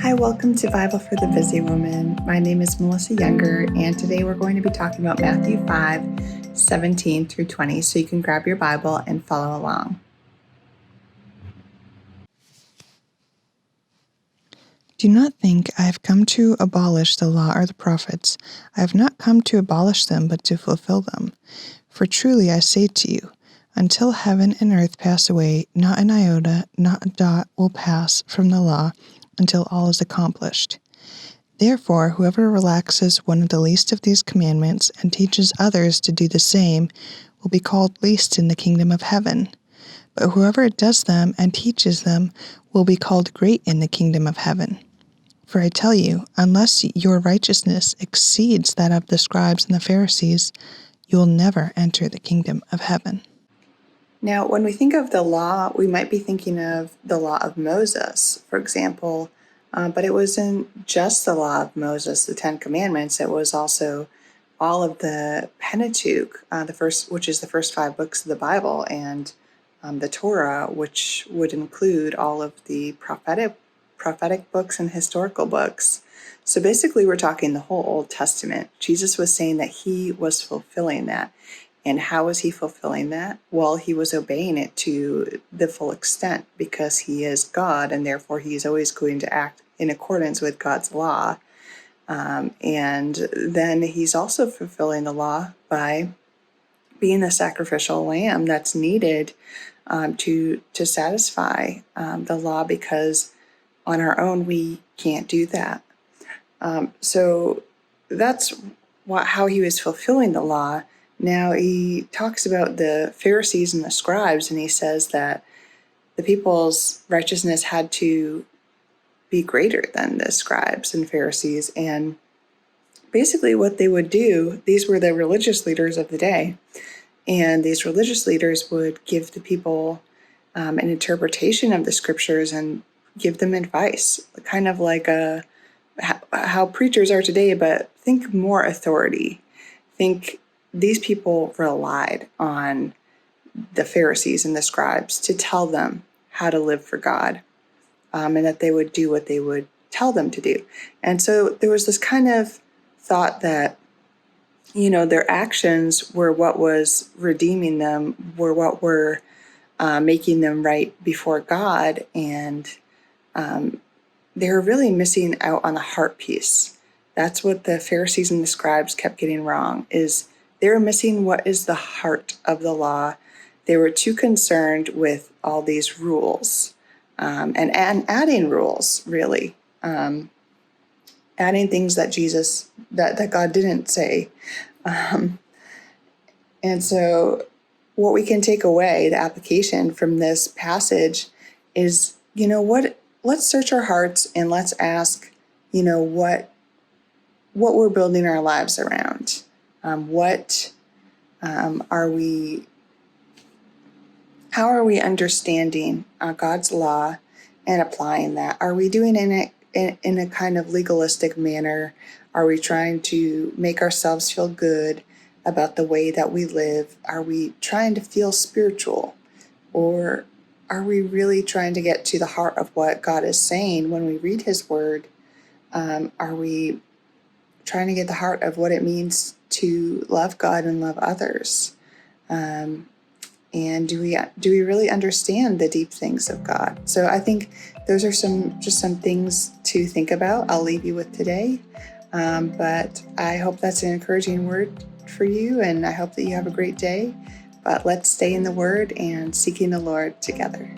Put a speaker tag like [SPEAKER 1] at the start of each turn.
[SPEAKER 1] Hi, welcome to Bible for the Busy Woman. My name is Melissa Younger, and today we're going to be talking about Matthew 5:17 through 20, so you can grab your Bible and follow along.
[SPEAKER 2] Do not think I have come to abolish the law or the prophets. I have not come to abolish them, but to fulfill them. For truly I say to you, until heaven and earth pass away, not an iota, not a dot will pass from the law until all is accomplished. Therefore, whoever relaxes one of the least of these commandments and teaches others to do the same will be called least in the kingdom of heaven. But whoever does them and teaches them will be called great in the kingdom of heaven. For I tell you, unless your righteousness exceeds that of the scribes and the Pharisees, you will never enter the kingdom of heaven.
[SPEAKER 1] Now, when we think of the law, we might be thinking of the law of Moses, for example, but it wasn't just the law of Moses, the Ten Commandments. It was also all of the Pentateuch, which is the first 5 books of the Bible, and the Torah, which would include all of the prophetic books and historical books. So basically, we're talking the whole Old Testament. Jesus was saying that he was fulfilling that. And how was he fulfilling that? Well, he was obeying it to the full extent because he is God, and therefore he's always going to act in accordance with God's law. And then he's also fulfilling the law by being the sacrificial lamb that's needed to satisfy the law, because on our own we can't do that. So that's how he was fulfilling the law. Now he talks about the Pharisees and the scribes, and he says that the people's righteousness had to be greater than the scribes and Pharisees. And basically what they would do, these were the religious leaders of the day, and these religious leaders would give the people an interpretation of the scriptures and give them advice, kind of like how preachers are today, but think more authority. Think these people relied on the Pharisees and the scribes to tell them how to live for God, and that they would do what they would tell them to do. And so there was this kind of thought that, their actions were what was redeeming them, were what were making them right before God, and they were really missing out on the heart piece. That's what the Pharisees and the scribes kept getting wrong, is they were missing what is the heart of the law. They were too concerned with all these rules and adding rules, really. Adding things that God didn't say. And so what we can take away, the application from this passage is, let's search our hearts and let's ask, what we're building our lives around. How are we understanding God's law and applying that? Are we doing it in a kind of legalistic manner? Are we trying to make ourselves feel good about the way that we live? Are we trying to feel spiritual? Or are we really trying to get to the heart of what God is saying when we read his word? Are we trying to get the heart of what it means to love God and love others? And do we really understand the deep things of God? So I think those are some things to think about. I'll leave you with today. But I hope that's an encouraging word for you, and I hope that you have a great day. But let's stay in the Word and seeking the Lord together.